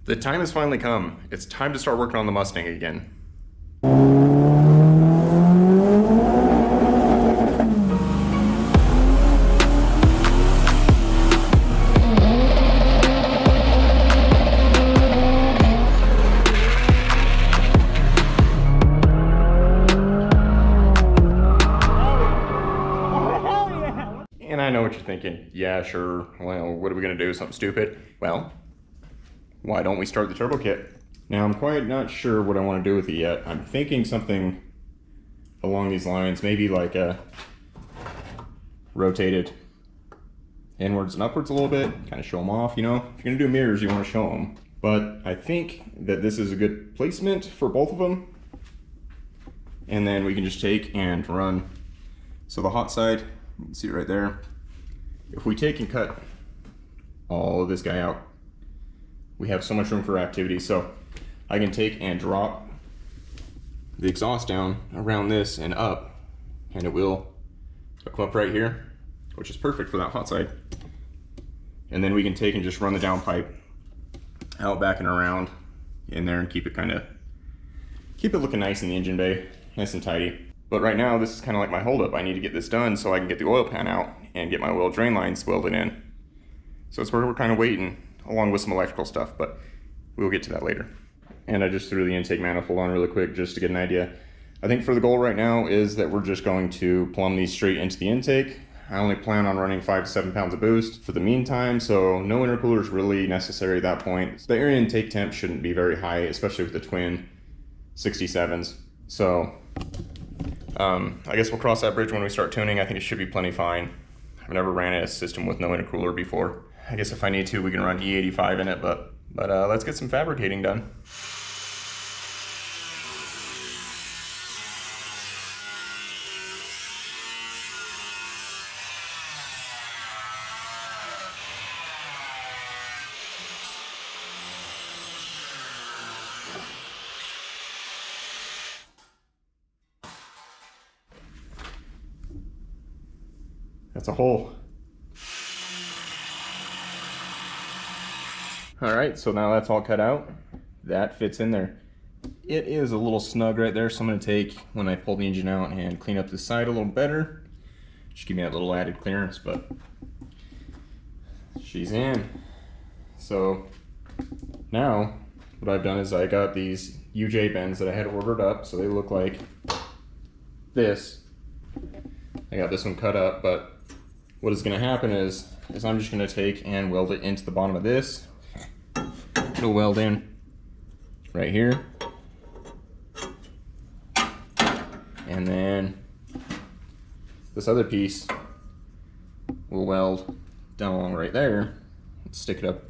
The time has finally come. It's time to start working on the Mustang again. And I know what you're thinking. Yeah, sure. Well, what are we gonna do? Something stupid? Well, why don't we start the turbo kit? Now, I'm quite not sure what I want to do with it yet. I'm thinking something along these lines, maybe like a rotated inwards and upwards a little bit, kind of show them off, you know? If you're gonna do mirrors, you want to show them. But I think that this is a good placement for both of them. And then we can just take and run. So the hot side, you can see it right there. If we take and cut all of this guy out, we have so much room for activity. So I can take and drop the exhaust down around this and up, and it will come up right here, which is perfect for that hot side. And then we can take and just run the downpipe out, back and around in there, and keep it looking nice in the engine bay, nice and tidy. But right now, this is kind of like my holdup. I need to get this done so I can get the oil pan out and get my oil drain lines welded in. So it's where we're kind of waiting, along with some electrical stuff, but we'll get to that later. And I just threw the intake manifold on really quick just to get an idea. I think for the goal right now is that we're just going to plumb these straight into the intake. I only plan on running 5 to 7 pounds of boost for the meantime, so no intercooler is really necessary at that point. The area intake temp shouldn't be very high, especially with the twin 67s. So I guess we'll cross that bridge when we start tuning. I think it should be plenty fine. I've never ran a system with no intercooler before. I guess if I need to, we can run E85 in it, but let's get some fabricating done. That's a hole. All right, so now that's all cut out. That fits in there. It is a little snug right there, so I'm gonna take, when I pull the engine out, and clean up the side a little better. Just give me that little added clearance, but she's in. So now what I've done is I got these UJ bends that I had ordered up, so they look like this. I got this one cut up, but what is gonna happen is I'm just gonna take and weld it into the bottom of this. It'll weld in right here. And then this other piece will weld down along right there and stick it up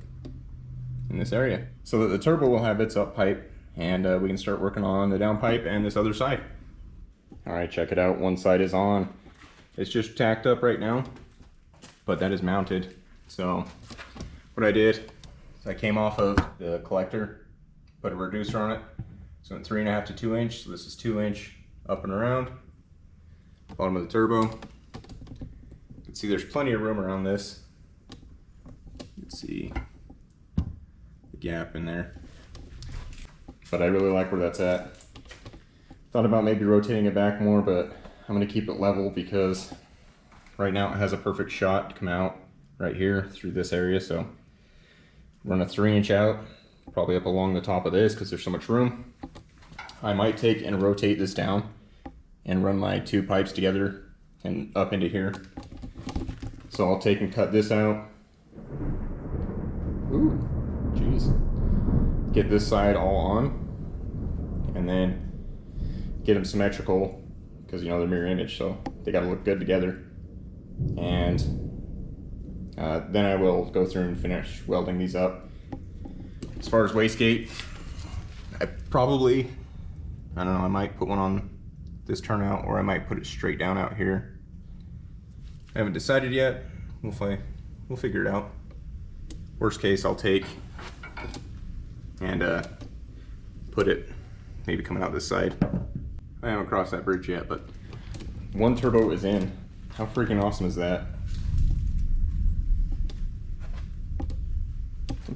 in this area, so that the turbo will have its up pipe, and we can start working on the downpipe and this other side. All right, check it out. One side is on. It's just tacked up right now, but that is mounted. So what I did is I came off of the collector, put a reducer on it. So went 3.5 to 2 inch. So this is 2 inch up and around. Bottom of the turbo. You can see there's plenty of room around this. You can see the gap in there. But I really like where that's at. Thought about maybe rotating it back more, but I'm gonna keep it level because right now it has a perfect shot to come out right here through this area. So run a 3 inch out, probably up along the top of this because there's so much room. I might take and rotate this down and run my 2 pipes together and up into here. So I'll take and cut this out. Ooh, jeez. Get this side all on, and then get them symmetrical because, you know, they're mirror image, so they got to look good together. And then I will go through and finish welding these up. As far as wastegate, I don't know, I might put one on this turnout, or I might put it straight down out here. I haven't decided yet. We'll figure it out. Worst case, I'll take and put it maybe coming out this side. I haven't crossed that bridge yet, but one turbo is in. How freaking awesome is that?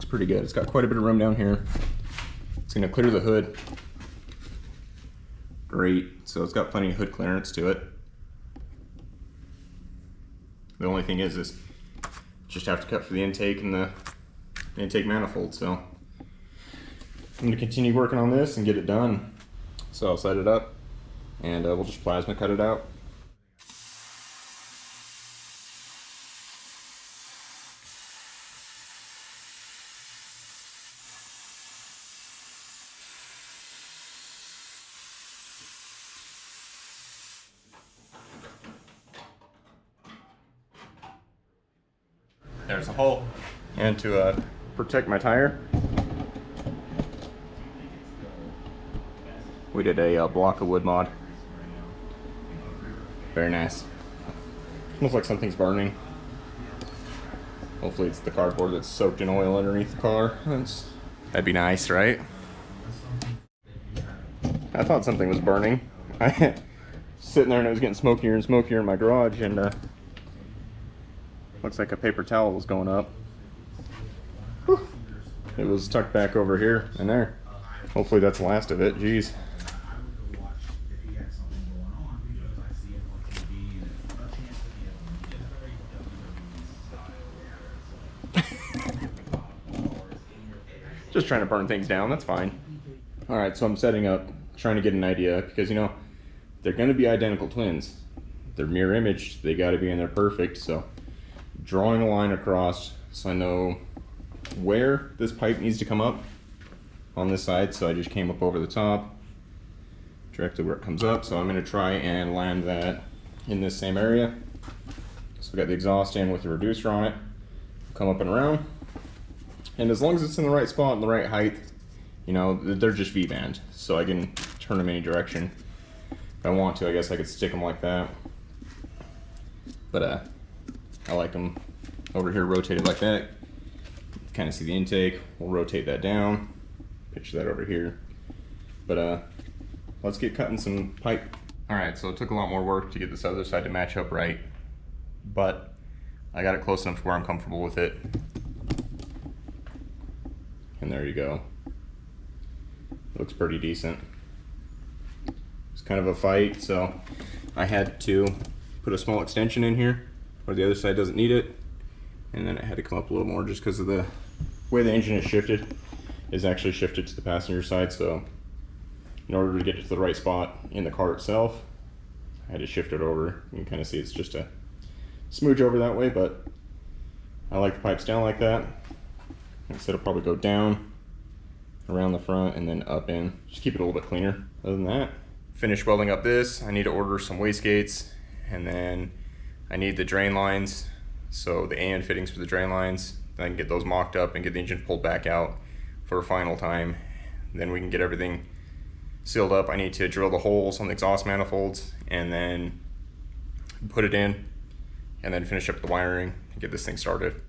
looks pretty good. It's got quite a bit of room down here. It's gonna clear the hood. Great, so it's got plenty of hood clearance to it. The only thing is just have to cut for the intake and the intake manifold, so I'm gonna continue working on this and get it done. So I'll set it up and we'll just plasma cut it out. There's a hole. And to protect my tire, we did a block of wood mod. Very nice. Looks like something's burning. Hopefully it's the cardboard that's soaked in oil underneath the car. That'd be nice, right? I thought something was burning. I sitting there and it was getting smokier and smokier in my garage, and looks like a paper towel was going up. Whew. It was tucked back over here and there. Hopefully that's the last of it. Jeez. Just trying to burn things down, that's fine. Alright, so I'm setting up, trying to get an idea, because you know, they're going to be identical twins. They're mirror image, they got to be in there perfect, so drawing a line across so I know where this pipe needs to come up on this side. So I just came up over the top, directly where it comes up. So I'm going to try and land that in this same area. So we got the exhaust in with the reducer on it, come up and around. And as long as it's in the right spot and the right height, you know, they're just V-band, so I can turn them any direction. If I want to, I guess I could stick them like that. But I like them over here rotated like that. Kind of see the intake. We'll rotate that down, picture that over here. But let's get cutting some pipe. All right, so it took a lot more work to get this other side to match up right, but I got it close enough to where I'm comfortable with it. And there you go. Looks pretty decent. It's kind of a fight, so I had to put a small extension in here where the other side doesn't need it, and then it had to come up a little more just because of the way the engine is shifted. Is actually shifted to the passenger side, so in order to get it to the right spot in the car itself, I had to shift it over. You can kind of see it's just a smooch over that way, but I like the pipes down like that. Instead, it'll probably go down around the front and then up in. Just keep it a little bit cleaner. Other than that, finish welding up this. I need to order some wastegates, and then I need the drain lines, so the AN fittings for the drain lines. Then I can get those mocked up and get the engine pulled back out for a final time. Then we can get everything sealed up. I need to drill the holes on the exhaust manifolds and then put it in, and then finish up the wiring and get this thing started.